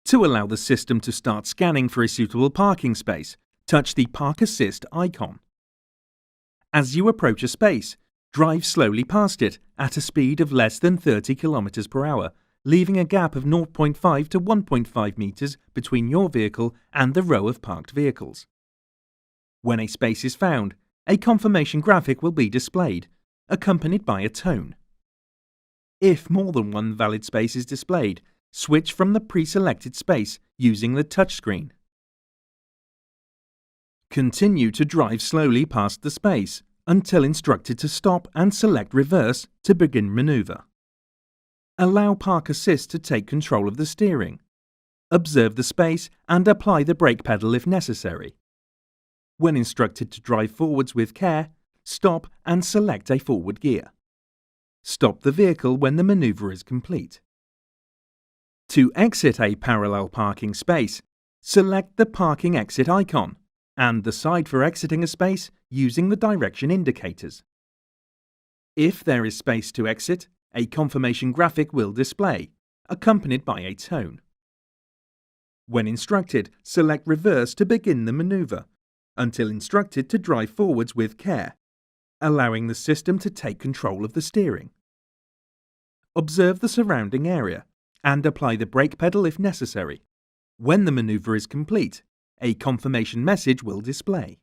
To allow the system to start scanning for a suitable parking space, touch the Park Assist icon. As you approach a space, drive slowly past it at a speed of less than 30 km per hour, leaving a gap of 0.5 to 1.5 meters between your vehicle and the row of parked vehicles. When a space is found, a confirmation graphic will be displayed, accompanied by a tone. If more than one valid space is displayed, switch from the pre-selected space using the touchscreen. Continue to drive slowly past the space until instructed to stop and select reverse to begin maneuver. Allow Park Assist to take control of the steering. Observe the space and apply the brake pedal if necessary. When instructed to drive forwards with care, stop and select a forward gear. Stop the vehicle when the maneuver is complete. To exit a parallel parking space, select the parking exit icon and the side for exiting a space using the direction indicators. If there is space to exit, a confirmation graphic will display, accompanied by a tone. When instructed, select reverse to begin the maneuver, until instructed to drive forwards with care, allowing the system to take control of the steering. Observe the surrounding area and apply the brake pedal if necessary. When the maneuver is complete, a confirmation message will display.